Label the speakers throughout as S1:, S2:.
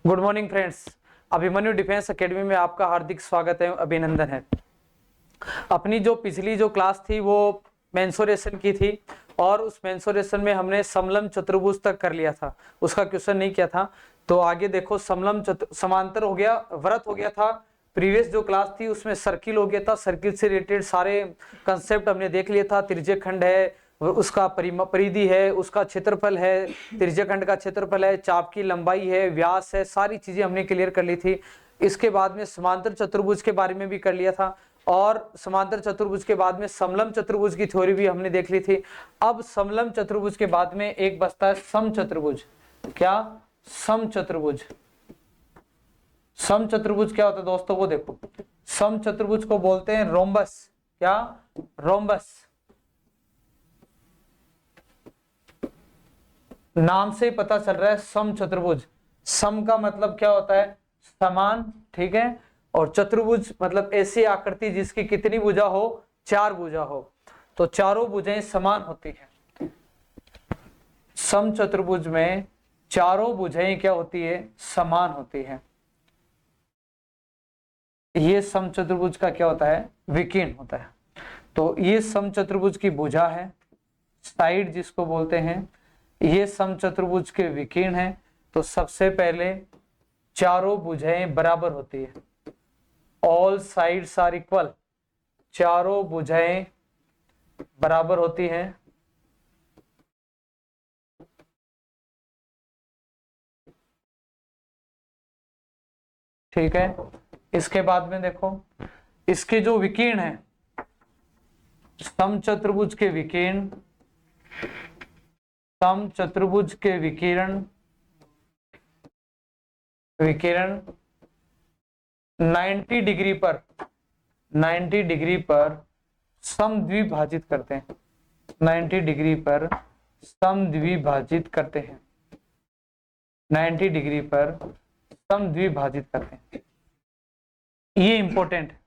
S1: Good morning friends, Abhimanyu defence academy में आपका हार्दिक स्वागत है, अभिनंदन है। अपनी जो पिछली क्लास थी वो मेंसुरेशन की थी और उस मेंसुरेशन में हमने समलंब चतुर्भुज तक कर लिया था, उसका क्वेश्चन नहीं किया था। तो आगे देखो, समांतर हो गया, वृत्त हो गया था। प्रीवियस जो क्लास थी उसमें सर्किल हो गया था, सर्किल से रिलेटेड सारे कंसेप्ट हमने देख लिया था। त्रिज्यखंड है, उसका परिधि है, उसका क्षेत्रफल है, त्रिज्यखंड का क्षेत्रफल है, चाप की लंबाई है, व्यास है, सारी चीजें हमने क्लियर कर ली थी। इसके बाद में समांतर चतुर्भुज के बारे में भी कर लिया था और समांतर चतुर्भुज के बाद में समलंब चतुर्भुज की थ्योरी भी हमने देख ली थी। अब समलंब चतुर्भुज के बाद में एक बचता है समचतुर्भुज। क्या? समचतुर्भुज। समचतुर्भुज क्या होता है दोस्तों, वो देखो। समचतुर्भुज को बोलते हैं रोम्बस। क्या? रोम्बस। नाम से ही पता चल रहा है समचतुर्भुज। सम का मतलब क्या होता है? समान, ठीक है। और चतुर्भुज मतलब ऐसी आकृति जिसकी कितनी भुजा हो? 4 भुजा हो। तो चारों भुजाएं समान होती हैं। समचतुर्भुज में चारों भुजाएं क्या होती है? समान होती है। ये समचतुर्भुज का क्या होता है? विकीर्ण होता है। तो ये समचतुर्भुज की भुजा है, साइड जिसको बोलते हैं। ये समचतुर्भुज के विकीर्ण है। तो सबसे पहले चारों भुजाएं बराबर होती है। All sides are equal. चारों भुजाएं बराबर होती हैं। ठीक है। इसके बाद में देखो, इसके जो विकीर्ण है, समचतुर्भुज के विकीर्ण, समचतुर्भुज के विकिरण 90 डिग्री पर, 90 डिग्री पर समद्विभाजित करते हैं। 90 डिग्री पर समद्विभाजित करते हैं। 90 डिग्री पर समद्विभाजित करते हैं। ये इंपॉर्टेंट है।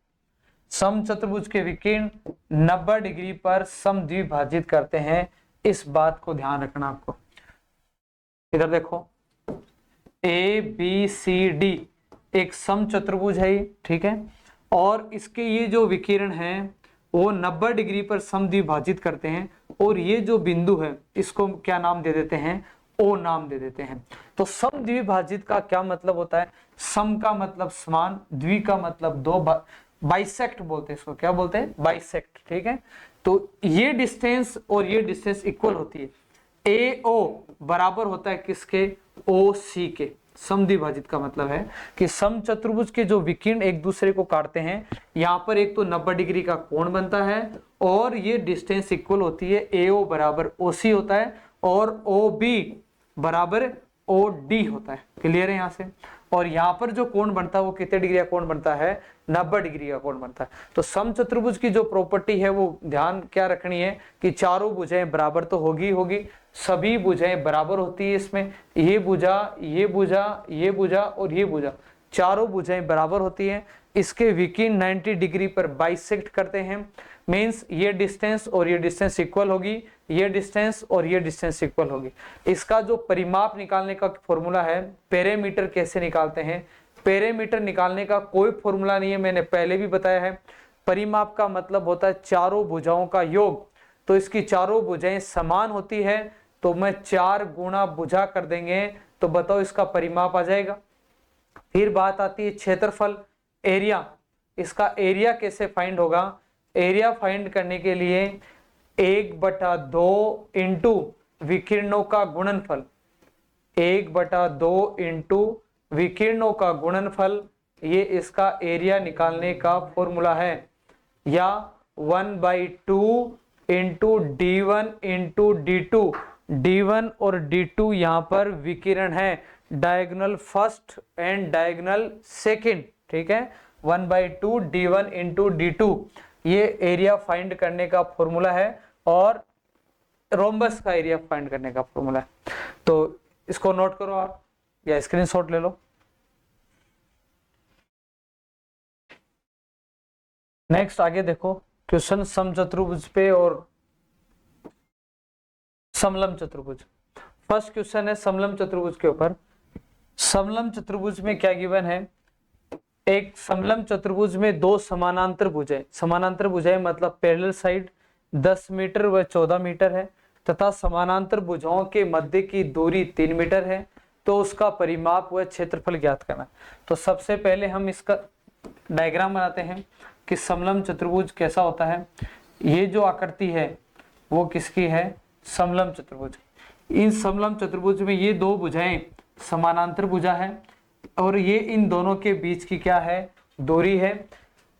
S1: समचतुर्भुज के विकीर्ण 90 डिग्री पर समद्विभाजित करते हैं। इस बात को ध्यान रखना आपको। इधर देखो, ए बी सी डी एक समचतुर्भुज है, ठीक है। और इसके ये जो विकिरण है वो 90 डिग्री पर समद्विभाजित करते हैं। और ये जो बिंदु है इसको क्या नाम दे देते हैं? ओ नाम दे देते हैं। तो समद्विभाजित का क्या मतलब होता है? सम का मतलब समान, द्वि का मतलब दो, बाइसेक्ट बोलते हैं इसको। क्या बोलते हैं? बाइसेक्ट, ठीक है। तो ये डिस्टेंस और ये डिस्टेंस इक्वल होती है। ए ओ बराबर होता है किसके? ओ सी के। समद्विभाजित का मतलब है कि समचतुर्भुज के जो विकिरण एक दूसरे को काटते हैं, यहाँ पर एक तो 90 डिग्री का कोण बनता है और ये डिस्टेंस इक्वल होती है। ए ओ बराबर ओ सी होता है और ओ बी बराबर ओ डी होता है। क्लियर है यहाँ से? और यहाँ पर जो कोण बनता है वो कितने डिग्री का कोण बनता है? 90 डिग्री का कोण बनता है। तो समचतुर्भुज की जो प्रॉपर्टी है वो ध्यान क्या रखनी है कि चारों भुजाएं बराबर तो होगी, सभी भुजाएं बराबर होती है। इसमें ये भुजा, ये भुजा, ये भुजा और ये भुजा, चारों भुजाएं बराबर होती है। इसके विकिरण 90 डिग्री पर बाइसेक्ट करते हैं। मींस ये डिस्टेंस और ये डिस्टेंस इक्वल होगी, ये डिस्टेंस और ये डिस्टेंस इक्वल होगी। इसका जो परिमाप निकालने का फॉर्मूला है, पेरीमीटर कैसे निकालते हैं? पेरीमीटर निकालने का कोई फॉर्मूला नहीं है, मैंने पहले भी बताया है। परिमाप का मतलब होता है चारों भुजाओं का योग। तो इसकी चारों भुजाएं समान होती है, तो मैं 4 गुणा भुजा कर देंगे तो बताओ इसका परिमाप आ जाएगा। फिर बात आती है क्षेत्रफल, एरिया। इसका एरिया कैसे फाइंड होगा? एरिया फाइंड करने के लिए 1/2 इंटू विकिरणों का गुणनफल, 1/2 इंटू विकिरणों का गुणनफल, ये इसका एरिया निकालने का फॉर्मूला है। या 1/2 into D1 into D2। D1 और D2 यहाँ पर विकिरण है, diagonal first and diagonal second, ठीक है। 1/2 D1 इंटू D2 ये एरिया फाइंड करने का फॉर्मूला है और रोम्बस का एरिया फाइंड करने का फॉर्मूला है। तो इसको नोट करो आप या स्क्रीनशॉट ले लो। नेक्स्ट आगे देखो, क्वेश्चन समचतुर्भुज पे और समलंब चतुर्भुज। फर्स्ट क्वेश्चन है समलंब चतुर्भुज के ऊपर। समलंब चतुर्भुज में क्या गिवन है, एक समलंब चतुर्भुज में दो समानांतर भुजाएं, समानांतर भुजाएं मतलब पैरेलल साइड 10 मीटर व 14 मीटर है तथा समानांतर भुजाओं के मध्य की दूरी 3 मीटर है, तो उसका परिमाप व क्षेत्रफल ज्ञात करना। तो सबसे पहले हम इसका डायग्राम बनाते हैं कि समलंब चतुर्भुज कैसा होता है। ये जो आकृति है वो किसकी है, समलंब चतुर्भुज। इन समलंब चतुर्भुज में ये दो भुजाएं समानांतर भुजा है और ये इन दोनों के बीच की क्या है, दूरी है।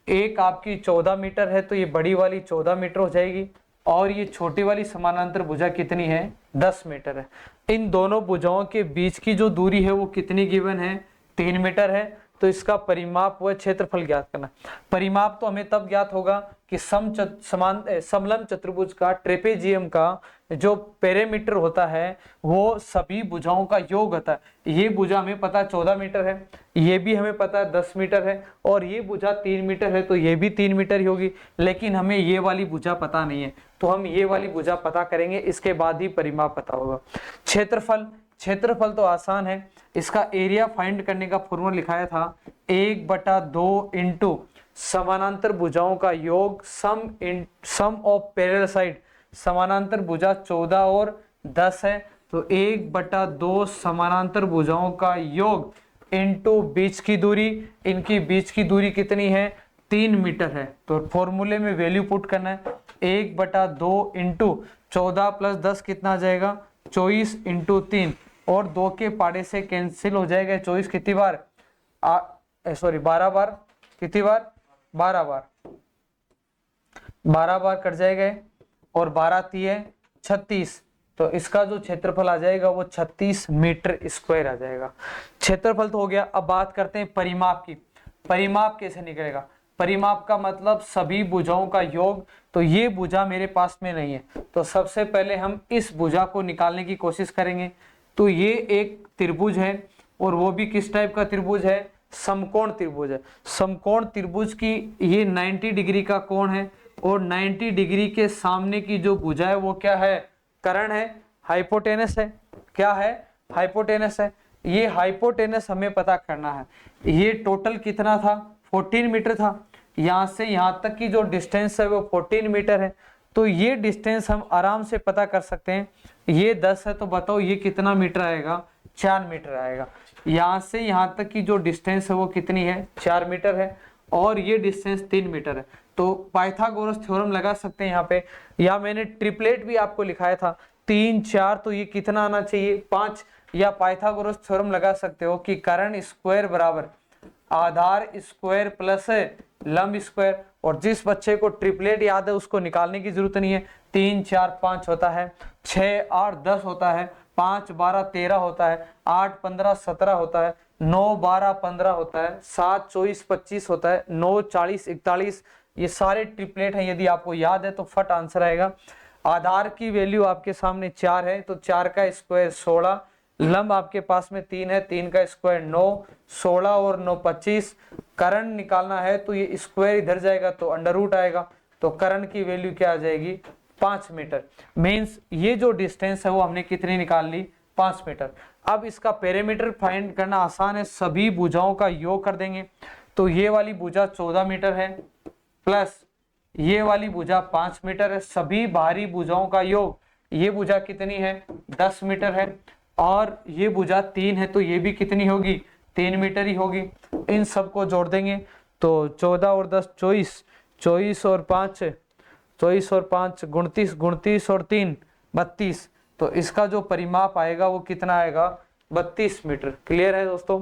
S1: एक आपकी 14 मीटर है तो ये बड़ी वाली 14 मीटर हो जाएगी और ये छोटी वाली समानांतर भुजा कितनी है, 10 मीटर है। इन दोनों भुजाओं के बीच की जो दूरी है वो कितनी गिवन है, 3 मीटर है। तो इसका परिमाप व क्षेत्रफल ज्ञात करना। परिमाप तो हमें तब ज्ञात होगा कि समलंब चतुर्भुज का ट्रेपेजियम का जो पेरीमीटर होता है वो सभी भुजाओं का योग होता है। ये भुजा हमें पता है 14 मीटर है, ये भी हमें पता है 10 मीटर है और ये भुजा 3 मीटर है तो ये भी 3 मीटर ही होगी, लेकिन हमें ये वाली भुजा पता नहीं है। तो हम ये वाली भुजा पता करेंगे, इसके बाद ही परिमाप पता होगा। क्षेत्रफल, क्षेत्रफल तो आसान है, इसका एरिया फाइंड करने का फॉर्मूला लिखाया था 1/2 इंटू समानांतर भुजाओं का योग सम ऑफ पैरेलल साइड। समानांतर भुजा 14 और 10 है तो 1/2 समानांतर भुजाओं का योग इंटू बीच की दूरी। इनकी बीच की दूरी कितनी है, 3 मीटर है। तो फॉर्मूले में वैल्यू पुट करना है, 1/2 इंटू 14 प्लस 10 कितना आ जाएगा, 24 इंटू 3 और 2 के पाड़े से कैंसिल हो जाएगा। 24 कितनी बार, 12 बार, कितनी बार, 12 बार, 12 बार कट जाएगा और 12 3 36। तो इसका जो क्षेत्रफल आ जाएगा वो 36 मीटर स्क्वायर आ जाएगा। क्षेत्रफल तो हो गया। अब बात करते हैं परिमाप की। परिमाप कैसे निकलेगा, परिमाप का मतलब सभी भुजाओं का योग। तो ये भुजा मेरे पास में नहीं है तो सबसे पहले हम इस भुजा को निकालने की कोशिश करेंगे। तो ये एक त्रिभुज है और वो भी किस टाइप का त्रिभुज है, समकोण त्रिभुज है। समकोण त्रिभुज की ये 90 डिग्री का कोण है और 90 डिग्री के सामने की जो भुजा है वो क्या है, कर्ण है, हाइपोटेनस है। क्या है, हाइपोटेनस है। ये हाइपोटेनस हमें पता करना है। ये टोटल कितना था, 14 मीटर था। यहाँ से यहाँ तक की जो डिस्टेंस है वो 14 मीटर है। तो ये डिस्टेंस हम आराम से पता कर सकते हैं। ये 10 है तो बताओ ये कितना मीटर आएगा, 4 मीटर आएगा। यहाँ से यहाँ तक की जो डिस्टेंस है वो कितनी है, 4 मीटर है और ये डिस्टेंस 3 मीटर है। तो पाइथागोरस थ्योरम लगा सकते हैं यहाँ पे। या मैंने ट्रिपलेट भी आपको लिखाया था 3 4, तो ये कितना आना चाहिए, 5। या पाइथागोरस थ्योरम लगा सकते हो कि कर्ण स्क्वायर बराबर आधार स्क्वायर प्लस लंब स्क्वायर। और जिस बच्चे को ट्रिपलेट याद है उसको निकालने की जरूरत नहीं है। 3 4 5 होता है, 6 8 10 होता है, 5 12 13 होता है, 8 15 17 होता है, 9 12 15 होता है, 7 24 25 होता है, 9 40 41। ये सारे ट्रिपलेट हैं, यदि आपको याद है तो फट आंसर आएगा। आधार की वैल्यू आपके सामने 4 है तो 4 का स्क्वायर 16। लंब आपके पास में 3 है, 3 का स्क्वायर 9, 16 और 9 25। कर्ण निकालना है तो ये स्क्वायर इधर जाएगा तो अंडर रूट आएगा। तो कर्ण की वैल्यू क्या आ जाएगी, 5 मीटर। मीन्स ये जो डिस्टेंस है वो हमने कितनी निकाल ली, 5 मीटर। अब इसका पेरीमीटर फाइंड करना आसान है, सभी भुजाओं का योग कर देंगे। तो ये वाली भुजा 14 मीटर है प्लस ये वाली भुजा 5 मीटर है, सभी बाहरी भुजाओं का योग। ये भुजा कितनी है, 10 मीटर है और ये भुजा 3 है तो ये भी कितनी होगी, 3 मीटर ही होगी। इन सबको जोड़ देंगे तो 14 और 10 24, 24 और 5 24 और 5 29, 29 और 3 32। तो इसका जो परिमाप आएगा वो कितना आएगा, 32 मीटर। क्लियर है दोस्तों।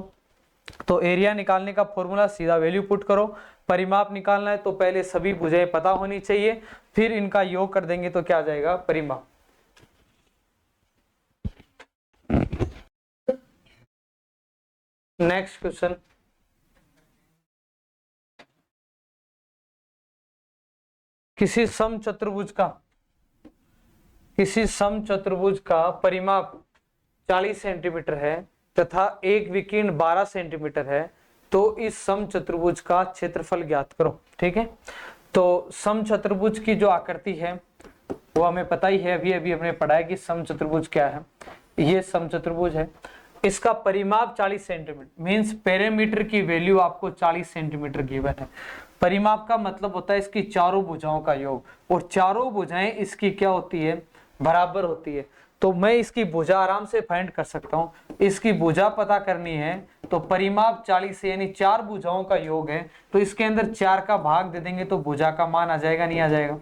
S1: तो एरिया निकालने का फॉर्मूला सीधा वैल्यू पुट करो। परिमाप निकालना है तो पहले सभी भुजाएं पता होनी चाहिए, फिर इनका योग कर देंगे तो क्या आ जाएगा, परिमाप। नेक्स्ट क्वेश्चन, किसी समचतुर्भुज का परिमाप 40 सेंटीमीटर है तथा एक विकीर्ण 12 सेंटीमीटर है, तो इस समचतुर्भुज का क्षेत्रफल ज्ञात करो। ठीक है, तो समचतुर्भुज की जो आकृति है वो हमें पता ही है, अभी हमने पढ़ा है कि समचतुर्भुज क्या है। ये समचतुर्भुज है इसका परिमाप 40 सेंटीमीटर, मीन्स पेरीमीटर की वैल्यू आपको 40 सेंटीमीटर गिवन है। परिमाप का मतलब होता है इसकी चारों भुजाओं का योग, और चारों भुजाएं इसकी क्या होती है, बराबर होती है। तो मैं इसकी भुजा आराम से फाइंड कर सकता हूं। इसकी भुजा पता करनी है तो परिमाप 40 यानी 4 भुजाओं का योग है, तो इसके अंदर 4 का भाग दे देंगे तो भुजा का मान आ जाएगा, नहीं आ जाएगा?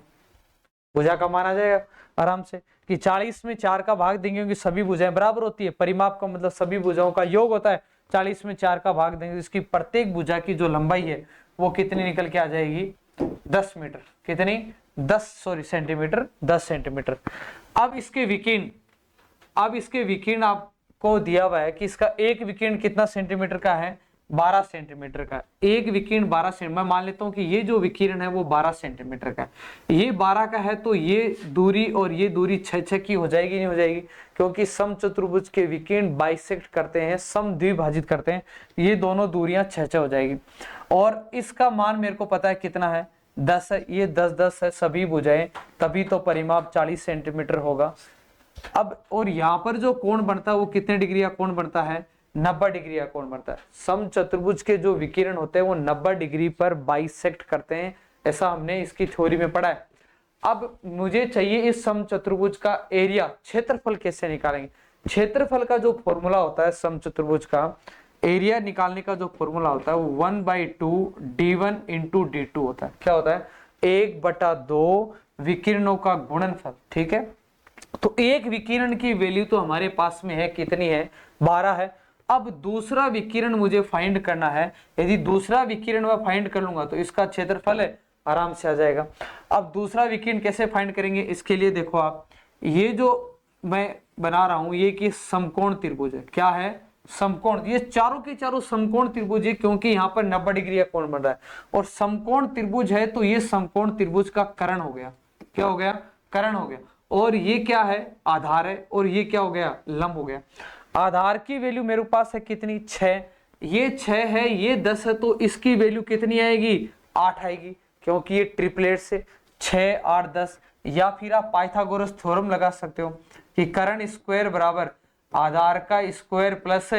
S1: भुजा का मान आ जाएगा आराम से, कि 40 में 4 का भाग देंगे क्योंकि सभी भुजाएं बराबर होती है। परिमाप का मतलब सभी भुजाओं का योग होता है। 40 में 4 का भाग देंगे, इसकी प्रत्येक भुजा की जो लंबाई है वो कितनी निकल के आ जाएगी, 10 मीटर। कितनी? 10 सेंटीमीटर, 10 सेंटीमीटर। अब इसके विकीर्ण आपको दिया हुआ है कि इसका एक विकीर्ण कितना सेंटीमीटर का है, 12 सेंटीमीटर का। एक विकीर्ण 12 सेंटीमीटर, मैं मान लेता हूं कि ये जो विकीर्ण है वो 12 सेंटीमीटर का है। ये 12 का है तो ये दूरी और ये दूरी 6 की हो जाएगी, नहीं हो जाएगी? क्योंकि समचतुर्भुज के विकीर्ण बाइसेक्ट करते हैं, समद्विभाजित करते हैं, ये दोनों दूरियां 6 हो जाएगी। और इसका मान मेरे को पता है कितना है, 10 है। ये 10 है सभी भुजाएं, तभी तो परिमाप 40 सेंटीमीटर होगा। अब और यहाँ पर जो कोण बनता है वो कितने डिग्री का कोण बनता है, 90 डिग्री का कोण बनता है। समचतुर्भुज के जो विकिरण होते हैं वो 90 डिग्री पर बाइसेक्ट करते हैं, ऐसा हमने इसकी थ्योरी में पढ़ा है। अब मुझे चाहिए इस समचतुर्भुज का एरिया, क्षेत्रफल कैसे निकालेंगे? क्षेत्रफल का जो फॉर्मूला होता है, समचतुर्भुज का एरिया निकालने का जो फॉर्मूला होता है वो 1/2 d1 × d2 होता है। क्या होता है? 1/2 विकिरणों का गुणनफल। ठीक है, तो एक विकिरण की वैल्यू तो हमारे पास में है, कितनी है, 12 है। अब दूसरा विकिरण मुझे फाइंड करना है। यदि दूसरा विकिरण मैं फाइंड कर लूंगा तो इसका क्षेत्रफल है, आराम से आ जाएगा। अब दूसरा विकिरण कैसे फाइंड करेंगे, इसके लिए देखो आप, ये जो मैं बना रहा हूं ये कि समकोण त्रिभुज है। क्या है? समकोण। ये चारों के चारों समकोण त्रिभुज है, क्योंकि यहाँ पर 90 डिग्री का कोण बन रहा है और समकोण त्रिभुज है, तो ये समकोण त्रिभुज का कर्ण हो गया। क्या हो गया? कर्ण हो गया। और ये क्या है? आधार है। और ये क्या हो गया? लंब हो गया। आधार की वैल्यू मेरे पास है कितनी, 6। ये 6 है, ये 10 है, तो इसकी वैल्यू कितनी आएगी, 8 आएगी, क्योंकि ये ट्रिपलेट से 6, 8, 10। या फिर आप पाइथागोरस थ्योरम लगा सकते हो कि कर्ण स्क्वायर बराबर आधार का स्क्वायर प्लस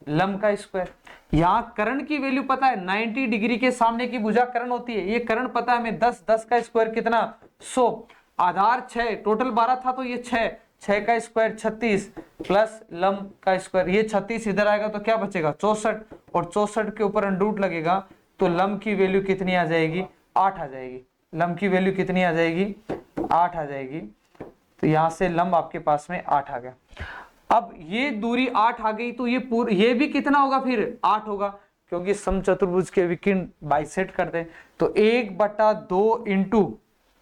S1: लंब का स्क्वायर। यहाँ कर्ण की वैल्यू पता है, 90 डिग्री के सामने की भुजा कर्ण होती है। ये कर्ण पता है हमें, 10 का स्क्वायर कितना, 100। आधार 6, टोटल 12 था तो ये 6 का स्क्वायर 36 प्लस लंब का स्क्वायर, ये 36 इधर आएगा तो क्या बचेगा, 64। और 64 के ऊपर अंडरूट लगेगा तो लंब की वैल्यू कितनी आ जाएगी, 8 आ जाएगी। लंब की वैल्यू कितनी आ जाएगी, 8 आ जाएगी। तो यहां से लंब आपके पास में 8 आ गया। अब ये दूरी 8 आ गई तो ये भी कितना होगा, फिर 8 होगा, क्योंकि समचतुर्भुज के विकिरण बाइसेक्ट करते हैं। तो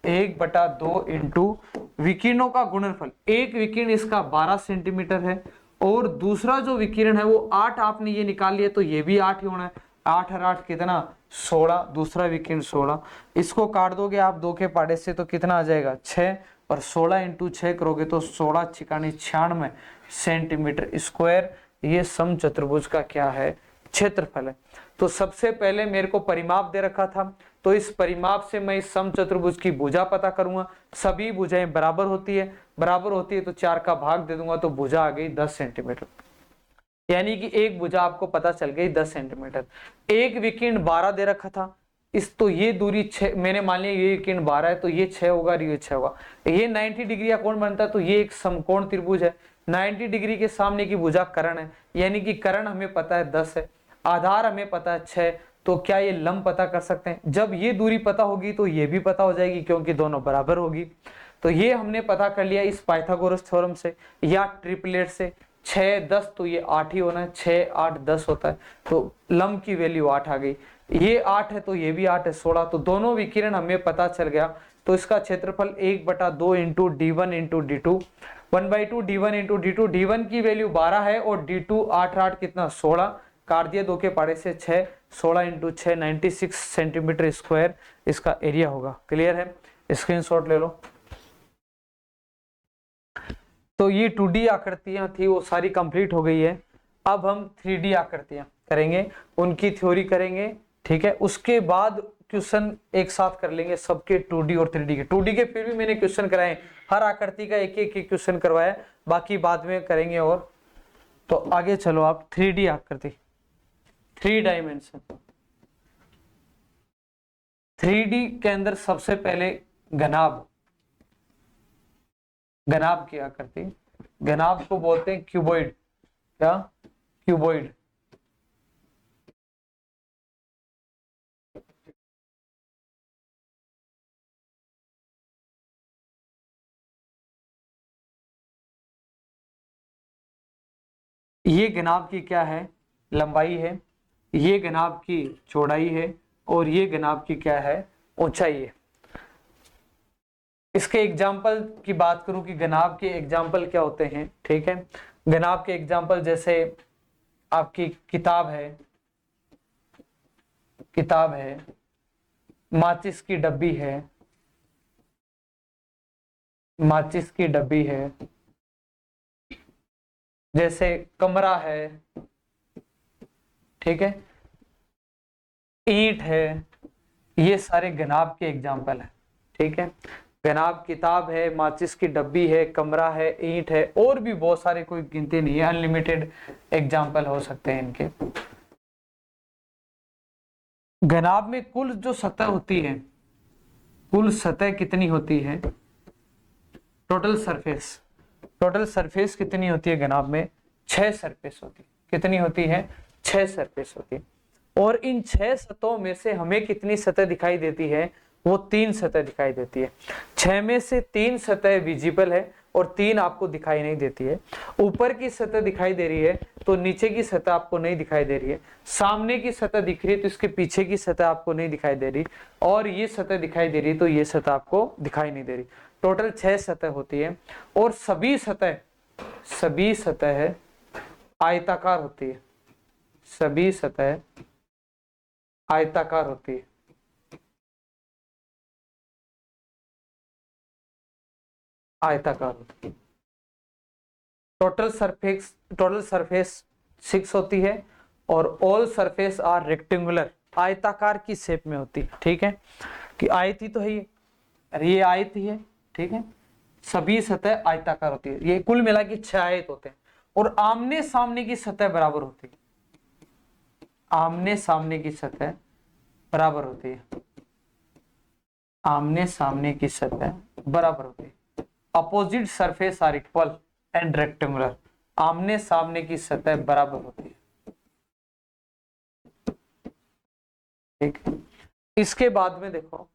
S1: 1/2 इंटू विकिरणों का गुणनफल। एक विकिरण इसका 12 सेंटीमीटर है और दूसरा जो विकिरण है वो 8, आपने ये निकाल लिया तो ये भी 8 ही होना है। 8 और 8 कितना, 16। दूसरा विकिरण 16। इसको काट दोगे आप 2 के पाड़े से तो कितना आ जाएगा, 6। और 16 × 6 करोगे तो 16 × 6 = 96 सेंटीमीटर स्क्वायर। ये समचतुर्भुज का क्या है, क्षेत्रफल है। तो सबसे पहले मेरे को परिमाप दे रखा था, तो इस परिमाप से मैं इस समचतुर्भुज की भुजा पता करूंगा। सभी भुजाएं बराबर होती है तो 4 का भाग दे दूंगा तो भुजा आ गई 10 सेंटीमीटर। यानी कि एक भुजा आपको पता चल गई 10 सेंटीमीटर। एक विकिरण 12 दे रखा था, इस तो ये दूरी 6, मैंने मान लिया ये विकिरण 12 है तो ये 6 होगा और ये 6 होगा। ये 90 डिग्री का कोण बनता है तो ये एक समकोण त्रिभुज है। 90 डिग्री के सामने की भुजा कर्ण है, यानी कि कर्ण हमें पता है 10 है, आधार हमें पता है 6। तो क्या ये लंब पता कर सकते हैं? जब ये दूरी पता होगी तो ये भी पता हो जाएगी, क्योंकि दोनों बराबर होगी। तो ये हमने पता कर लिया इस पाइथागोरस थ्योरम से या ट्रिपलेट से। 6, 10 तो ये 8 ही होना है, 6, 8, 10 होता है, तो लंब की वैल्यू 8 आ गई। ये 8 है तो ये भी 8 है, 16। तो दोनों विकिरण हमें पता चल गया। तो इसका क्षेत्रफल 1/2 into d1 × d2, 1/2 d1 × d2। d1 की वैल्यू 12 है और d2 8, 8 कितना, 16। काट दिया 2 के पाड़े से 6, 16 × 6 96 सेंटीमीटर स्क्वायर इसका एरिया होगा। क्लियर है? स्क्रीनशॉट ले लो। तो ये 2D आकृतियां थी वो सारी कंप्लीट हो गई है। अब हम 3D आकृतियां करेंगे, उनकी थ्योरी करेंगे। ठीक है, उसके बाद क्वेश्चन एक साथ कर लेंगे सबके, 2D और 3D के। 2D के फिर भी मैंने क्वेश्चन कराए, हर आकृति का एक एक क्वेश्चन करवाया, बाकी बाद में करेंगे। और तो आगे चलो आप 3D आकृति, 3 डायमेंशन। 3D के अंदर सबसे पहले घनाभ, घनाभ की आकृति, घनाभ को बोलते हैं क्यूबॉइड। क्या? क्यूबॉइड। ये घनाभ की क्या है? लंबाई है, ये घनाभ की चौड़ाई है, और ये घनाभ की क्या है? ऊंचाई है। इसके एग्जाम्पल की बात करूं कि घनाभ के एग्जाम्पल क्या होते हैं, ठीक है। घनाभ के एग्जाम्पल जैसे आपकी किताब है, किताब है, माचिस की डब्बी है, माचिस की डब्बी है, जैसे कमरा है, ठीक है, ईंट है, ये सारे घनाभ के एग्जाम्पल है, ठीक है। घनाभ किताब है, माचिस की डब्बी है, कमरा है, ईंट है, और भी बहुत सारे, कोई गिनती नहीं है, अनलिमिटेड एग्जाम्पल हो सकते हैं इनके। घनाभ में कुल जो सतह होती है, कुल सतह कितनी होती है? टोटल सरफेस, टोटल सरफेस कितनी होती है घनाभ में? 6 सरफेस होती है। कितनी होती है? 6 सरफेस होती है। और इन 6 सतहों में से हमें कितनी सतह दिखाई देती है? वो 3 सतह दिखाई देती है। 6 में से 3 सतह विजिबल है और 3 आपको दिखाई नहीं देती है। ऊपर की सतह दिखाई दे रही है तो नीचे की सतह आपको नहीं दिखाई दे रही है। सामने की सतह दिख रही है तो इसके पीछे की सतह आपको नहीं दिखाई दे रही, और ये सतह दिखाई दे रही है तो ये सतह आपको दिखाई नहीं दे रही। टोटल 6 सतह होती है, और सभी सतह आयताकार होती है। सभी सतह आयताकार होती है। आयताकार होती है। टोटल सरफेस 6 होती है, और ऑल सरफेस आर रेक्टेंगुलर, आयताकार की शेप में होती है, ठीक है। कि आयत ही तो है ये आयत ही है, ठीक है। सभी सतह आयताकार होती है। ये कुल मिला के 6 आयत होते हैं, और आमने सामने की सतह बराबर होती है। आमने सामने की सतह बराबर होती है। आमने सामने की सतह बराबर होती है। Opposite surface are equal and rectangular, आमने सामने की सतह बराबर होती है, ठीक है। इसके बाद में देखो,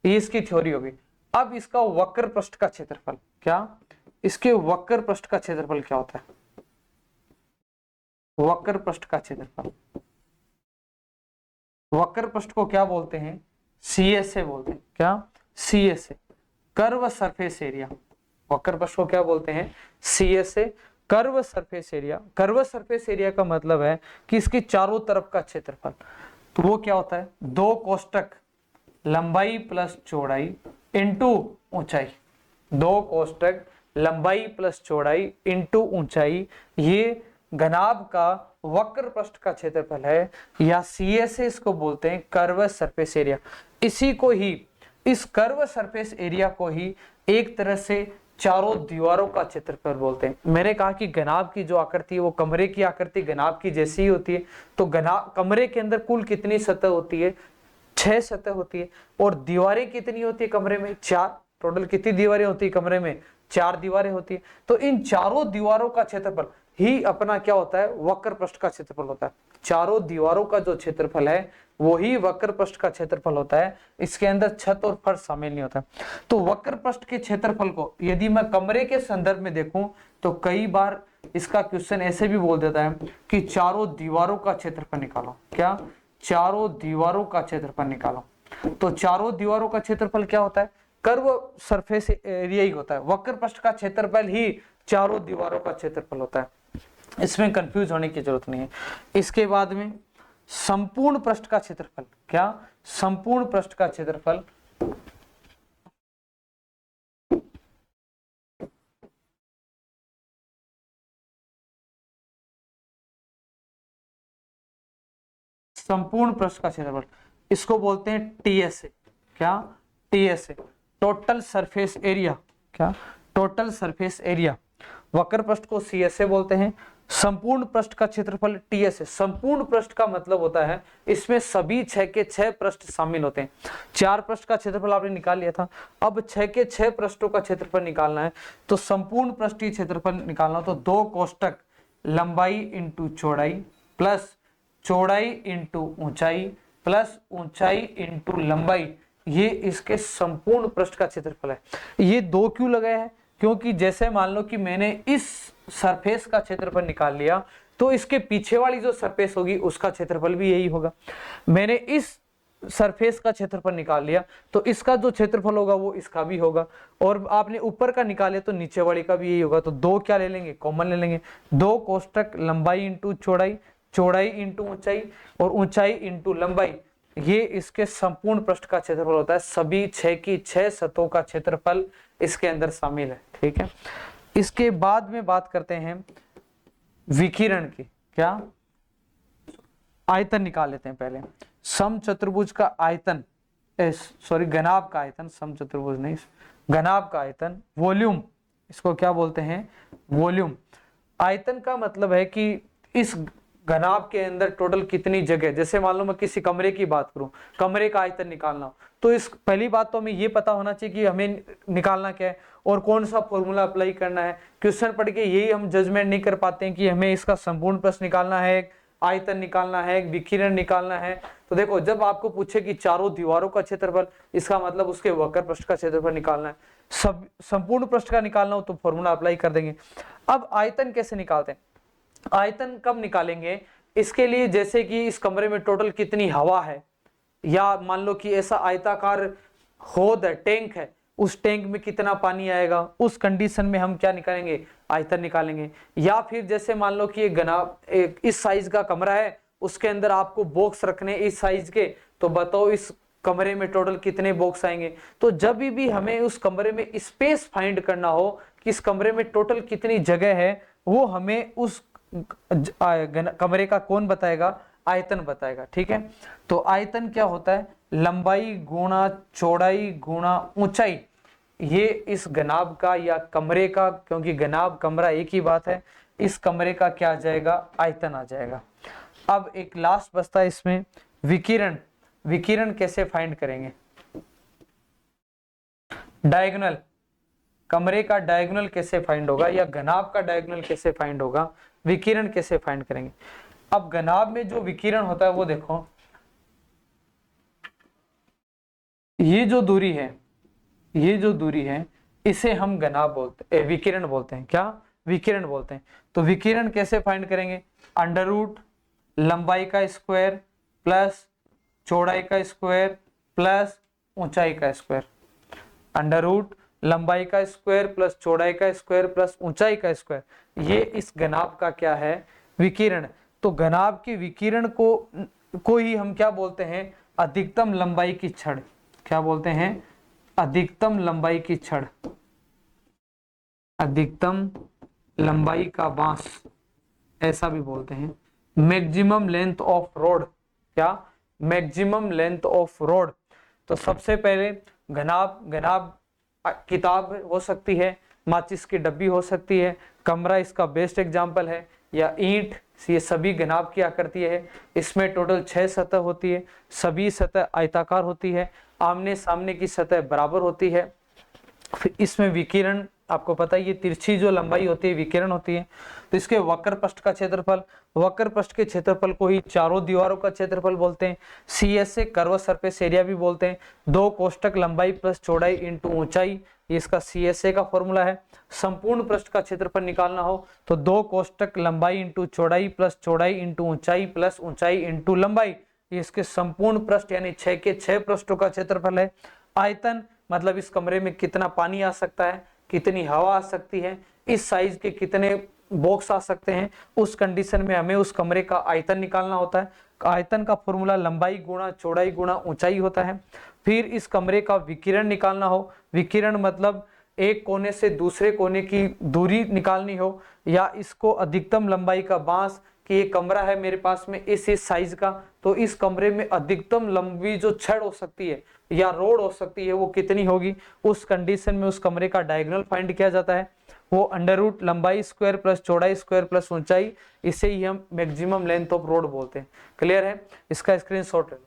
S1: ये इसकी थ्योरी होगी। अब इसका वक्र पृष्ठ का क्षेत्रफल क्या? इसके वक्र पृष्ठ का क्षेत्रफल क्या होता है? वक्र पृष्ठ का क्षेत्रफल, वक्र पृष्ठ को क्या बोलते हैं? CSA बोलते हैं। क्या? CSA, curve surface area. वक्र पृष्ठ को क्या बोलते हैं? CSA, curve surface area. Curve surface area का मतलब है कि इसके चारों तरफ का क्षेत्रफल। तो वो क्या होता है? 2 कोष्टक लंबाई प्लस चौड़ाई इंटू ऊंचाई। 2 कोष्टक लंबाई प्लस चौड़ाई इंटू ऊंचाई, ये घनाभ का वक्र पृष्ठ का क्षेत्रफल है, या CSA इसको बोलते हैं, कर्व सरफेस एरिया। इसी को ही, इस कर्व सरफेस एरिया को ही एक तरह से चारों दीवारों का क्षेत्रफल बोलते हैं। मैंने कहा कि घनाभ की जो आकृति है वो कमरे की आकृति घनाभ की जैसी ही होती है। तो कमरे के अंदर कुल कितनी सतह होती है? 6 सतह होती है। और दीवारें कितनी होती है कमरे में? 4। टोटल कितनी दीवारें होती है कमरे में? 4 दीवारें होती है। तो इन चारों दीवारों का क्षेत्रफल ही अपना क्या होता है? वक्र पृष्ठ का क्षेत्रफल होता है। चारों दीवारों का जो क्षेत्रफल है वो ही वक्र पृष्ठ का क्षेत्रफल होता है। इसके अंदर छत और फर्श शामिल नहीं होता। तो वक्र पृष्ठ के क्षेत्रफल को यदि मैं कमरे के संदर्भ में देखूं तो कई बार इसका क्वेश्चन ऐसे भी बोल देता है कि चारों दीवारों का क्षेत्रफल निकालो। क्या? चारों दीवारों का क्षेत्रफल निकालो। तो चारों दीवारों का क्षेत्रफल क्या होता है? कर्व सरफेस एरिया ही होता है। वक्र पृष्ठ का क्षेत्रफल ही चारों दीवारों का क्षेत्रफल होता है। इसमें कंफ्यूज होने की जरूरत नहीं है। इसके बाद में संपूर्ण पृष्ठ का क्षेत्रफल। क्या? संपूर्ण पृष्ठ का क्षेत्रफल संपूर्ण पृष्ठ का क्षेत्रफल, इसको बोलते हैं TSA। क्या? TSA, total surface area. क्या? टोटल सरफेस एरिया वक्र पृष्ठ को CSA बोलते हैं। संपूर्ण पृष्ठ का क्षेत्रफल TSA। संपूर्ण पृष्ठ का मतलब होता है इसमें सभी 6 के 6 पृष्ठ शामिल होते हैं। 4 पृष्ठ का क्षेत्रफल आपने निकाल लिया था, अब 6 के 6 पृष्ठों का क्षेत्रफल निकालना है। तो संपूर्ण पृष्ठीय क्षेत्रफल निकालना हो तो 2 कोष्टक लंबाई इंटू चौड़ाई प्लस चौड़ाई इंटू ऊंचाई प्लस ऊंचाई इंटू लंबाई, ये इसके संपूर्ण पृष्ठ का क्षेत्रफल है। ये 2 क्यों लगाया है? क्योंकि जैसे मान लो कि मैंने इस सरफेस का क्षेत्रफल निकाल लिया तो इसके पीछे वाली जो सरफेस होगी उसका क्षेत्रफल भी यही होगा। मैंने इस सरफेस का क्षेत्रफल निकाल लिया तो इसका जो क्षेत्रफल होगा वो इसका भी होगा, और आपने ऊपर का निकाले तो नीचे वाले का भी यही होगा। तो 2 क्या ले लेंगे? कॉमन ले लेंगे। 2 कोष्टक लंबाई इंटू चौड़ाई, चौड़ाई इंटू ऊंचाई और ऊंचाई इंटू लंबाई, ये इसके संपूर्ण पृष्ठ का क्षेत्रफल होता है। सभी 6 की 6 सतहों का क्षेत्रफल इसके अंदर शामिल है। ठीक है, इसके बाद में बात करते हैं विकिरण की। क्या? आयतन निकाल लेते हैं पहले। समचतुर्भुज का आयतन, सॉरी घनाभ का आयतन, समचतुर्भुज नहीं, घनाभ का आयतन, वॉल्यूम, इसको क्या बोलते हैं? वॉल्यूम। आयतन का मतलब है कि इस घनाभ के अंदर टोटल कितनी जगह, जैसे मान लो मैं किसी कमरे की बात करूं, कमरे का आयतन निकालना हो तो इस पहली बात तो हमें ये पता होना चाहिए कि हमें निकालना क्या है और कौन सा फॉर्मूला अप्लाई करना है। क्वेश्चन पढ़ के यही हम जजमेंट नहीं कर पाते हैं कि हमें इसका संपूर्ण प्रश्न निकालना है, आयतन निकालना है, विकिरण निकालना है। तो देखो, जब आपको पूछे कि चारों दीवारों का क्षेत्रफल, इसका मतलब उसके वक्र पृष्ठ का क्षेत्रफल निकालना है। सब संपूर्ण पृष्ठ का निकालना हो तो फॉर्मूला अप्लाई कर देंगे। अब आयतन कैसे निकालते हैं? आयतन कब निकालेंगे? इसके लिए जैसे कि इस कमरे में टोटल कितनी हवा है, या मान लो कि ऐसा आयताकार हौद है, टैंक है, उस टैंक में कितना पानी आएगा, उस कंडीशन में हम क्या निकालेंगे? आयतन निकालेंगे। या फिर जैसे मान लो कि एक इस साइज का कमरा है, उसके अंदर आपको बॉक्स रखने इस साइज के, तो बताओ इस कमरे में टोटल कितने बॉक्स आएंगे। तो जब भी हमें उस कमरे में स्पेस फाइंड करना हो कि इस कमरे में टोटल कितनी जगह है, वो हमें उस कमरे का कौन बताएगा? आयतन बताएगा। ठीक है, तो आयतन क्या होता है? लंबाई गुणा चौड़ाई गुणा ऊंचाई, ये इस घनाभ का या कमरे का, क्योंकि घनाभ कमरा एक ही बात है, इस कमरे का क्या आ जाएगा? आयतन आ जाएगा। अब एक लास्ट बचता है इसमें विकिरण। विकिरण कैसे फाइंड करेंगे? डायगोनल, कमरे का डायगोनल कैसे फाइंड होगा, या घनाभ का डायगोनल कैसे फाइंड होगा, विकिरण कैसे फाइंड करेंगे? अब घनाभ में जो विकिरण होता है वो देखो, ये जो दूरी है, ये जो दूरी है, इसे हम घनाभ बोलते हैं, विकिरण बोलते हैं। क्या? विकिरण बोलते हैं। तो विकिरण कैसे फाइंड करेंगे? अंडर रूट लंबाई का स्क्वायर प्लस चौड़ाई का स्क्वायर प्लस ऊंचाई का स्क्वायर। अंडर रूट लंबाई का स्क्वायर प्लस चौड़ाई का स्क्वायर प्लस ऊंचाई का स्क्वायर, ये इस घनाभ का क्या है? विकिरण। तो घनाभ के विकिरण को ही हम क्या बोलते हैं? अधिकतम लंबाई की छड़। क्या बोलते हैं? अधिकतम लंबाई की छड़, अधिकतम लंबाई का बांस, ऐसा भी बोलते हैं। Maximum length of road. क्या? Maximum length of road. तो सबसे पहले घनाभ किताब हो सकती है, माचिस की डब्बी हो सकती है, कमरा इसका बेस्ट एग्जाम्पल है, या ईंट, ये सभी घनाभ की आकृति है। इसमें टोटल 6 सतह होती है, सभी सतह आयताकार होती है, आमने सामने की सतह बराबर होती है। फिर इसमें विकिरण, आपको पता है ये तिरछी जो लंबाई होती है विकिरण होती है। तो इसके वक्र पृष्ठ का क्षेत्रफल, वक्र पृष्ठ के क्षेत्रफल को ही चारों दीवारों का क्षेत्रफल बोलते हैं। CSA कर्व सरफेस एरिया भी बोलते हैं। 2 कोष्टक लंबाई प्लस चौड़ाई इंटू ऊंचाई, ये इसका CSA का फॉर्मूला है। संपूर्ण पृष्ठ का क्षेत्रफल निकालना हो तो 2 कोष्टक लंबाई इंटू चौड़ाई प्लस चौड़ाई इंटू ऊंचाई प्लस ऊंचाई इंटू लंबाई, ये इसके संपूर्ण पृष्ठ यानी 6 के 6 पृष्ठों का क्षेत्रफल है। आयतन मतलब इस कमरे में कितना पानी आ सकता है, कितनी हवा आ सकती है, इस साइज के कितने बॉक्स आ सकते हैं, उस कंडीशन में हमें उस कमरे का आयतन निकालना होता है। आयतन का फॉर्मूला लंबाई गुणा चौड़ाई गुणा ऊंचाई होता है। फिर इस कमरे का विकिरण निकालना हो, विकिरण मतलब एक कोने से दूसरे कोने की दूरी निकालनी हो, या इसको अधिकतम लंबाई का बांस कि ये कमरा है मेरे पास में इस साइज का, तो इस कमरे में अधिकतम लंबी जो छड़ हो सकती है या रोड हो सकती है वो कितनी होगी, उस कंडीशन में उस कमरे का डायगोनल फाइंड किया जाता है। वो अंडर रूट लंबाई स्क्वायर प्लस चौड़ाई स्क्वायर प्लस ऊंचाई, इसे ही हम मैक्सिमम लेंथ ऑफ रोड बोलते हैं। क्लियर है? इसका स्क्रीनशॉट ले लो।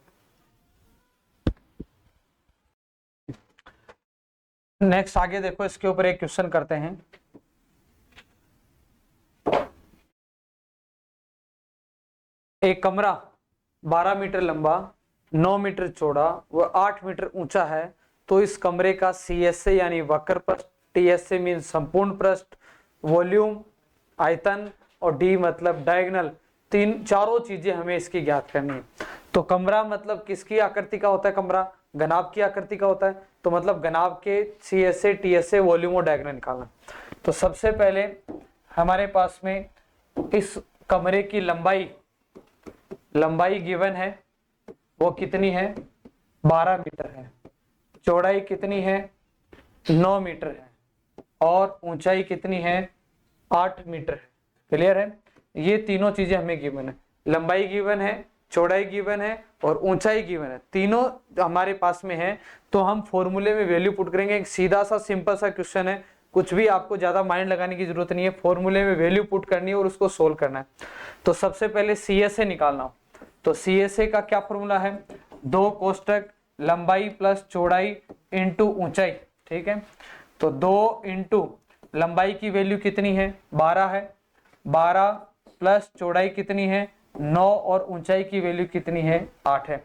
S1: नेक्स्ट आगे देखो, इसके ऊपर एक क्वेश्चन करते हैं। एक कमरा 12 मीटर लंबा, 9 मीटर चौड़ा व 8 मीटर ऊंचा है, तो इस कमरे का CSA यानी वक्र पृष्ठ, TSA मीन संपूर्ण पृष्ठ, वॉल्यूम आयतन और D मतलब डायगोनल, चारों चीजें हमें इसकी ज्ञात करनी है। तो कमरा मतलब किसकी आकृति का होता है? कमरा घनाभ की आकृति का होता है, तो मतलब घनाभ के CSA TSA वॉल्यूम और डायगोनल निकालना। तो सबसे पहले हमारे पास में इस कमरे की लंबाई गिवन है, वो कितनी है? 12 मीटर है। चौड़ाई कितनी है? 9 मीटर है। और ऊंचाई कितनी है? 8 मीटर है। क्लियर है? ये तीनों चीजें हमें गिवन है, लंबाई गिवन है, चौड़ाई गिवन है और ऊंचाई गिवन है, तीनों हमारे पास में है। तो हम फॉर्मूले में वैल्यू पुट करेंगे। एक सीधा सा सिंपल सा क्वेश्चन है, कुछ भी आपको ज्यादा माइंड लगाने की जरूरत नहीं है, फॉर्मूले में वैल्यू पुट करनी है और उसको सोल्व करना है। तो सबसे पहले CSA निकालना हो, तो CSA का क्या फॉर्मूला है? 2 कोष्टक लंबाई प्लस चौड़ाई इंटू ऊंचाई। ठीक है, तो 2 इंटू लंबाई की वैल्यू कितनी है? 12 है, 12 प्लस चौड़ाई कितनी है? 9 और ऊंचाई की वैल्यू कितनी है? 8 है।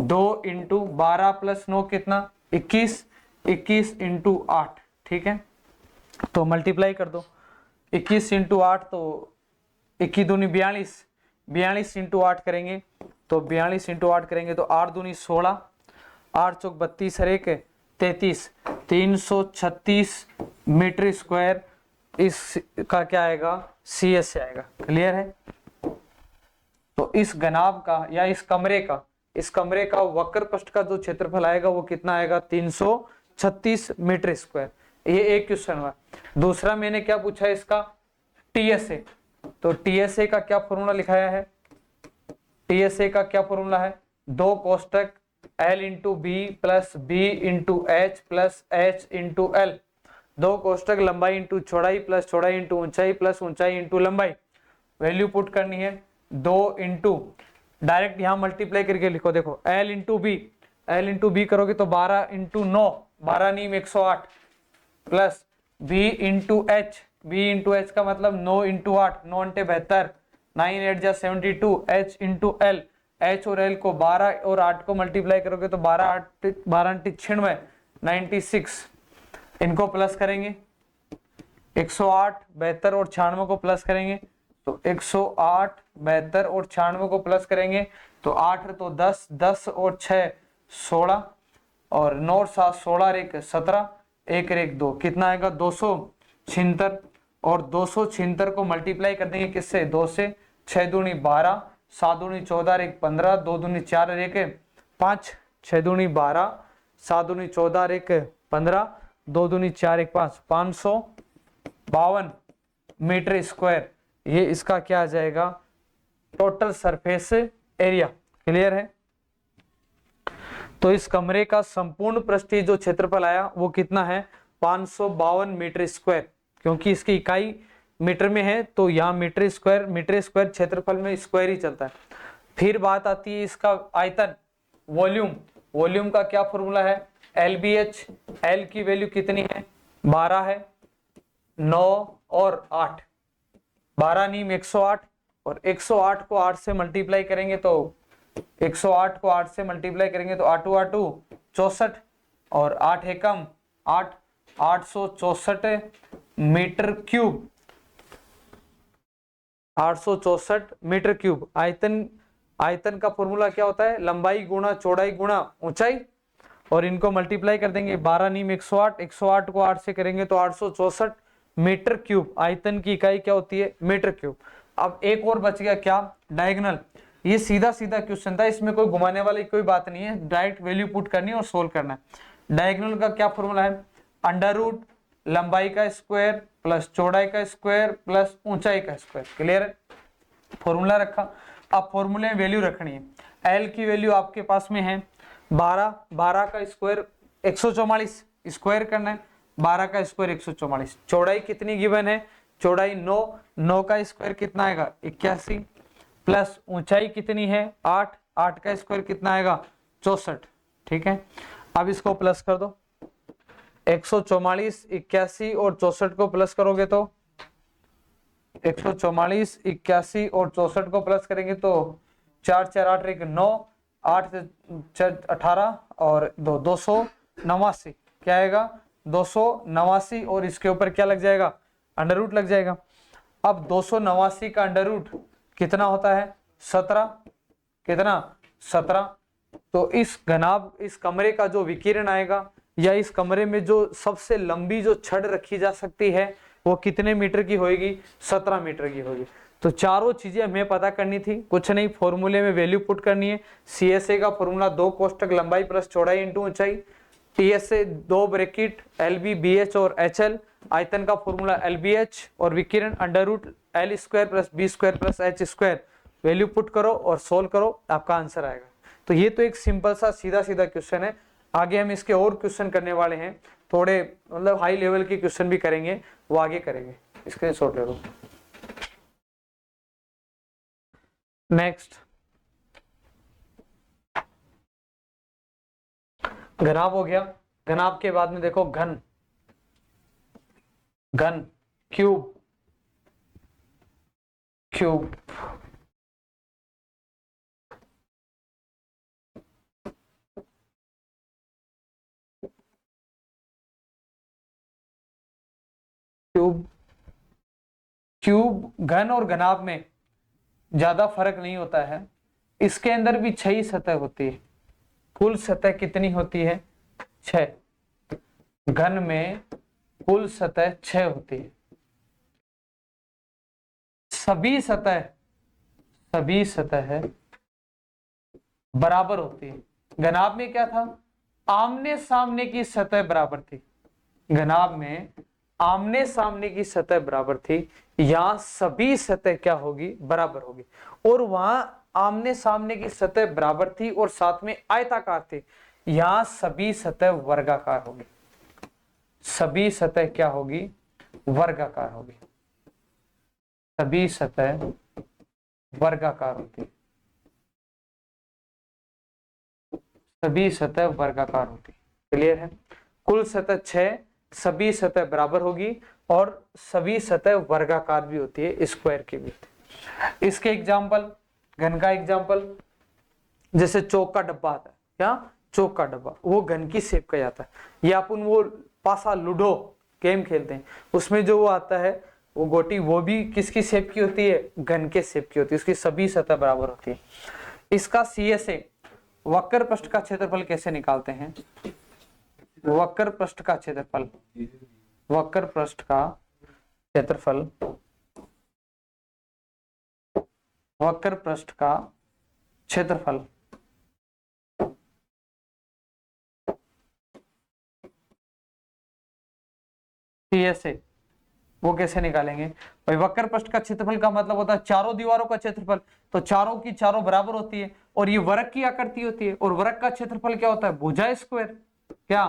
S1: 2 इंटू 12 प्लस 9 कितना? 21, 21 इंटू 8। ठीक है, तो मल्टीप्लाई कर दो। 21 इंटू 8 तो 21 दूनी 42, 42 इंटू 8 करेंगे तो 42 इंटू 8 करेंगे तो 8 दूनी 16, 8 चौक 32 और 1 33, 336 मीटर स्क्वायर इसका क्या आएगा? CSA आएगा। क्लियर है? तो इस घनाभ का या इस कमरे का वक्र पृष्ठ का जो क्षेत्रफल आएगा वो कितना आएगा? 336 मीटर स्क्वायर। ये एक क्वेश्चन हुआ। दूसरा मैंने क्या पूछा है इसका? TSA। तो TSA का क्या फॉर्मूला लिखाया है? TSA का क्या फॉर्मूला है? 2 कोष्टक L into B plus B into H plus H into L. 2 कोष्टक लंबाई इंटू चौड़ाई प्लस चौड़ाई इंटू ऊंचाई प्लस ऊंचाई इंटू लंबाई। वैल्यू पुट करनी है 2 इंटू, डायरेक्ट यहां मल्टीप्लाई करके लिखो। देखो L इंटू बी करोगे तो 12 इंटू 9, 12 नीम 108 प्लस बी इंटू एच का मतलब 9 इंटू 8, 9 अंटे 72, 9 8 जा 72, एच इंटू एल। एच और एल को 12 और 8 को मल्टीप्लाई करोगे तो 12 अंटे 96, 96। इनको प्लस करेंगे, 108, 72 और 96 को प्लस करेंगे तो 108, 72 और 96 को प्लस करेंगे तो 8 तो 10, 10 और 6 16 और 9 और 7 16 और 1 17, 1 और 1 2, कितना आएगा? 276। और 276 को मल्टीप्लाई कर देंगे किससे? 2 से। 6 दूनी 12, 7 दूनी 14 और 1 15, 2 दूनी 4 और 1 5, 6 दूनी 12, 7 दूनी 14 और 1 15, 2 दूनी 4 1 5, 552 मीटर स्क्वायर। ये इसका क्या आ जाएगा? Total surface area. क्लियर है? तो इस कमरे का संपूर्ण पृष्ठीय जो क्षेत्रफल आया वो कितना है? 552 मीटर स्क्वायर। क्योंकि इसकी इकाई मीटर में है तो यहाँ मीटर स्क्वायर क्षेत्रफल में स्क्वायर ही चलता है। फिर बात आती है इसका आयतन, वॉल्यूम का क्या फॉर्मूला है? LBH। L की वैल्यू कितनी है? 12 है, 9 और 8, 12 नीम 108 और 108 को 8 से मल्टीप्लाई करेंगे तो 108 को 8 से मल्टीप्लाई करेंगे तो 8 8 64 और 8 एकम 8, 864 मीटर क्यूब, 864 मीटर क्यूब। आयतन का फॉर्मूला क्या होता है? लंबाई गुणा चौड़ाई गुणा ऊंचाई, और इनको मल्टीप्लाई कर देंगे। 12 नीम 108, 108 को 8 से करेंगे तो 864 मीटर क्यूब। आयतन की इकाई क्या होती है? Metre cube. अब एक और बच गया क्या? डायगोनल। ये सीधा क्वेश्चन था, इसमें कोई घुमाने वाली कोई बात नहीं है, डायरेक्ट वैल्यू पुट करनी है और सोल्व करना है। डायगोनल का क्या फॉर्मूला है? अंडर रूट लंबाई का स्क्वायर प्लस चौड़ाई का स्क्वायर प्लस ऊंचाई का स्क्वायर। क्लियर है? फॉर्मूला रखा। अब फॉर्मूले में वैल्यू रखनी है। एल की वैल्यू आपके पास में है 12, 12 का स्क्वायर 144, स्क्वायर करना है, 12 का स्क्वायर 144। चौड़ाई कितनी गिवन है, चौड़ाई 9, 9 का स्क्वायर कितना आएगा 81, प्लस ऊंचाई कितनी है 8, 8 का स्क्वायर कितना आएगा 64। ठीक है, अब इसको प्लस कर दो, 144, 81 और 64 को प्लस करोगे तो 144, 81 और 64 को प्लस करेंगे तो 4 4 8 1 9, 8 से 18 और 2 289, क्या आएगा 289, और इसके ऊपर क्या लग जाएगा अंडर रूट लग जाएगा। अब 289 का अंडर रूट कितना होता है 17, कितना 17। तो इस घनाभ, इस कमरे का जो विकिरण आएगा या इस कमरे में जो सबसे लंबी जो छड़ रखी जा सकती है वो कितने मीटर की होगी 17 मीटर की होगी। तो चारों चीजें हमें पता करनी थी, कुछ नहीं, फॉर्मूले में वैल्यू पुट करनी है। सीएसए का फॉर्मूला 2 कोष्टक लंबाई प्लस चौड़ाई इंटू ऊंचाई, टीएसए 2 ब्रैकेट एलबी बीएच और एचएल, आयतन का फॉर्मूला एलबीएच, और विकिरण under root L square plus B square plus H square. Value put करो और सोल्व करो, आपका आंसर आएगा। तो ये तो एक सिंपल सा सीधा सीधा क्वेश्चन है। आगे हम इसके और क्वेश्चन करने वाले हैं, थोड़े मतलब हाई लेवल के क्वेश्चन भी करेंगे, वो आगे करेंगे। स्क्रीनशॉट ले लो। नेक्स्ट, घनाभ हो गया। घनाभ के बाद में देखो घन, घन क्यूब, क्यूब, क्यूब, क्यूब घन और घनाभ में ज्यादा फर्क नहीं होता है। इसके अंदर भी 6 ही सतह होती है। कुल सतह कितनी होती है 6, घन में कुल सतह 6 होती है। सभी सतह, सभी सतह बराबर होती है। घनाभ में क्या था, आमने सामने की सतह बराबर थी। घनाभ में आमने सामने की सतह बराबर थी, यहां सभी सतह क्या होगी बराबर होगी। और वहां आमने सामने की सतह बराबर थी और साथ में आयताकार थी, यहां सभी सतह वर्गाकार होगी। सभी सतह क्या होगी वर्गाकार होगी, सभी सतह वर्गाकार होती है, सभी सतह वर्गाकार होती है। क्लियर है, कुल सतह 6, सभी सतह बराबर होगी और सभी सतह वर्गाकार भी होती है, स्क्वायर की भी। इसके एग्जाम्पल, घन का एग्जाम्पल, जैसे चौक का डब्बा आता है, क्या चौक का डब्बा, वो घन की शेप का आता है। या अपन वो पासा लूडो गेम खेलते हैं, उसमें जो वो आता है वो गोटी, वो भी किसकी शेप की होती है घन के शेप की होती है, उसकी सभी सतह बराबर होती है। इसका सीएसए, वक्र पृष्ठ का क्षेत्रफल कैसे निकालते हैं। वक्र पृष्ठ का क्षेत्रफल, वक्र पृष्ठ का क्षेत्रफल, वक्र पृष्ठ का क्षेत्रफल सीएसए, वो कैसे निकालेंगे भाई। वक्र पृष्ठ का क्षेत्रफल का मतलब होता है चारों दीवारों का क्षेत्रफल, तो चारों की चारों बराबर होती है और ये वर्ग की आकृति होती है, और वर्ग का क्षेत्रफल क्या होता है भुजा स्क्वायर, क्या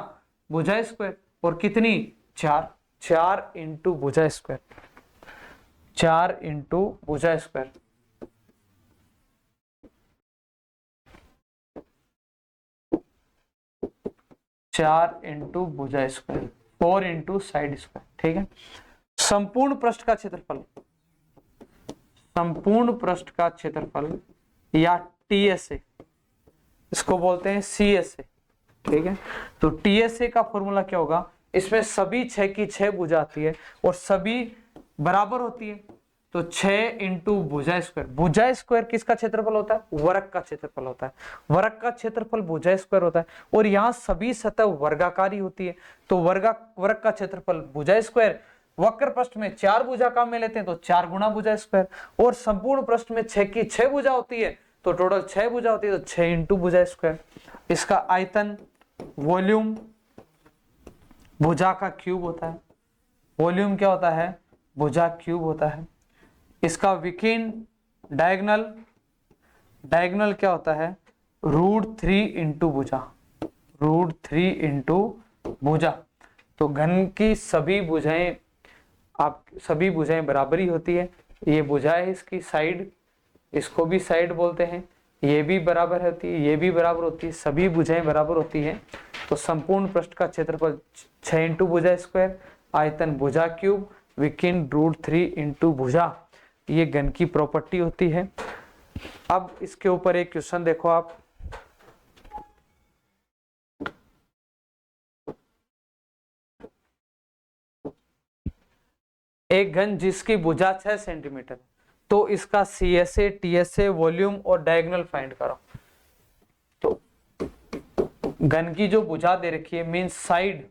S1: भुजा स्क्वायर, और कितनी 4, 4 इंटू भुजा स्क्वायर, 4 इंटू भुजा स्क्वायर। चार इंटू भुजा स्क्वायर, 4 इंटू साइड स्क्वायर। ठीक है, संपूर्ण पृष्ठ का क्षेत्रफल, संपूर्ण पृष्ठ का क्षेत्रफल या टीएसए, इसको बोलते हैं सीएसए। ठीक है, तो टीएसए का फॉर्मूला क्या होगा, इसमें सभी 6 की 6 भुजा आती है और सभी बराबर होती है, तो 6 इंटू भुजा स्क्वायर। भुजा स्क्वायर किसका क्षेत्रफल होता है वर्ग का क्षेत्रफल होता है, वर्ग का क्षेत्रफल भुजा स्क्वायर होता है, और यहाँ सभी सतह वर्गाकारी होती है, तो वर्ग का क्षेत्रफल भुजा स्क्वायर। वक्र पृष्ठ में 4 भुजा काम में लेते हैं तो 4 गुना भुजा स्क्वायर, और संपूर्ण पृष्ठ में 6 की 6 भुजा होती है तो टोटल 6 भुजा होती है, तो 6 इंटू भुजा स्क्वायर। इसका आयतन, वॉल्यूम, भुजा का क्यूब होता है, वॉल्यूम क्या होता है भुजा क्यूब होता है। इसका विकीर्ण, डायगोनल, डायगोनल क्या होता है, √3 इंटू भुजा, √3 इंटू भुजा। तो घन की सभी भुजाएं, आप सभी भुजाएं बराबर ही होती है। ये भुजा है इसकी साइड, इसको भी साइड बोलते हैं, ये भी बराबर होती है, ये भी बराबर होती है, सभी भुजाएं बराबर होती हैं। तो संपूर्ण पृष्ठ का क्षेत्रफल 6 इंटू भुजा स्क्वायर, आयतन भुजा क्यूब, विकिरण √3 इंटू भुजा, ये घन की प्रॉपर्टी होती है। अब इसके ऊपर एक क्वेश्चन देखो आप, एक घन जिसकी भुजा 6 सेंटीमीटर, तो इसका CSA, TSA, वॉल्यूम और डायगोनल फाइंड करो। तो घन की जो भुजा दे रखी है, मीन साइड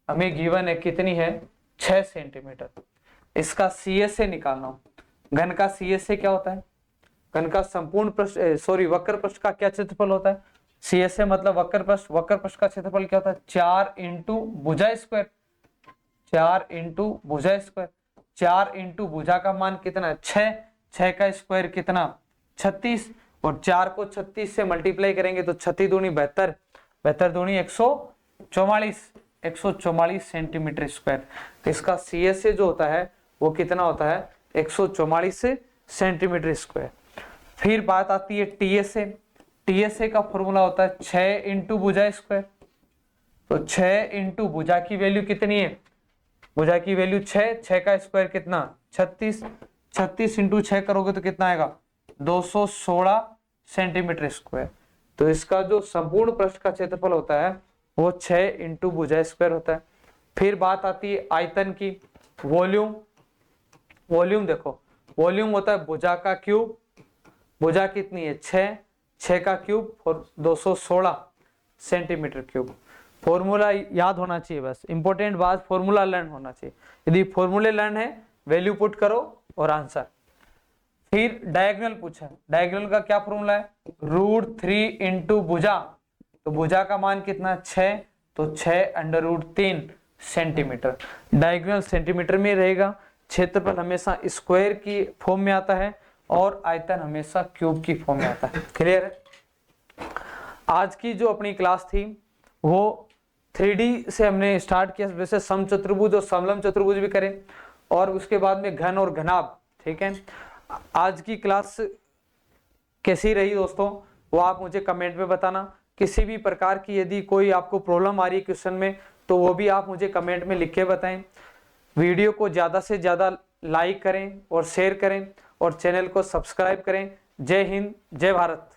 S1: हमें गिवन है, कितनी है, 6 सेंटीमीटर। इसका CSA निकालना हो, घन का CSA क्या होता है, घन का संपूर्ण पृष्ठ, सॉरी वक्र पृष्ठ का क्या क्षेत्रफल होता है, CSA मतलब वक्र पृष्ठ, वक्र पृष्ठ का क्षेत्रफल क्या होता है, 4 इंटू भुजा स्क्वायर, 4 इंटू भुजा स्क्वायर, 4 इंटू भुजा का मान कितना है, 6, 6 का स्क्वायर कितना, 36, और 4 को 36 से मल्टीप्लाई करेंगे तो 36 दूनी 72, 72 दूनी 144, 144 सेंटीमीटर स्क्वायर। तो इसका CSA जो होता है वो कितना होता है, 144 सेंटीमीटर स्क्वायर। फिर बात आती है TSA, TSA का फॉर्मूला होता है 6 इंटू भुजा स्क्वायर। तो 6 इंटू भुजा की वैल्यू कितनी है, भुजा की वैल्यू 6, 6 का स्क्वायर कितना, 36, 36 इंटू 6 करोगे तो कितना आएगा, 216 सेंटीमीटर स्क्वायर। तो इसका जो संपूर्ण पृष्ठ का क्षेत्रफल होता है वो 6 इंटू भुजा स्क्वायर होता है। फिर बात आती है आयतन की, वॉल्यूम, वॉल्यूम देखो, वॉल्यूम होता है भुजा का क्यूब, भुजा कितनी है 6, 6 का क्यूब और 216 सेंटीमीटर क्यूब। फॉर्मूला याद होना चाहिए, बस इंपॉर्टेंट बात, फॉर्मूला लर्न होना चाहिए। यदि फॉर्मूले लर्न है, वैल्यू पुट करो और आंसर। फिर डायगोनल पूछा, डायगोनल का क्या फॉर्मूला है, √3 इंटू भुजा, तो भुजा का मान कितना 6, तो 6√3 सेंटीमीटर। डायगोनल सेंटीमीटर में रहेगा, क्षेत्रफल हमेशा स्क्वायर की फॉर्म में आता है और आयतन हमेशा क्यूब की फॉर्म में आता है। क्लियर है। आज की जो अपनी क्लास थी वो 3D से हमने स्टार्ट किया, वैसे समचतुर्भुज और समलंब चतुर्भुज भी करें, और उसके बाद में घन और घनाभ। ठीक है, आज की क्लास कैसी रही दोस्तों, वो आप मुझे कमेंट में बताना। किसी भी प्रकार की यदि कोई आपको प्रॉब्लम आ रही है क्वेश्चन में, तो वो भी आप मुझे कमेंट में लिख के बताएं। वीडियो को ज़्यादा से ज़्यादा लाइक करें और शेयर करें और चैनल को सब्सक्राइब करें। जय हिंद, जय भारत।